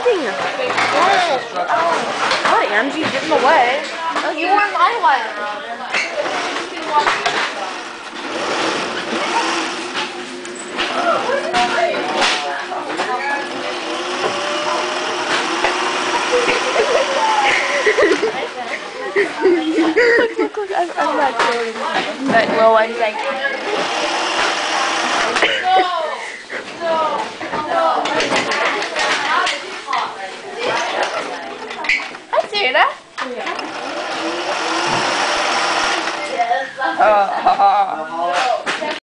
hunting. Yes. Oh. Oh, Angie, give him away. Oh, you want my life. Look, I'm not killing. But, well, I'm like...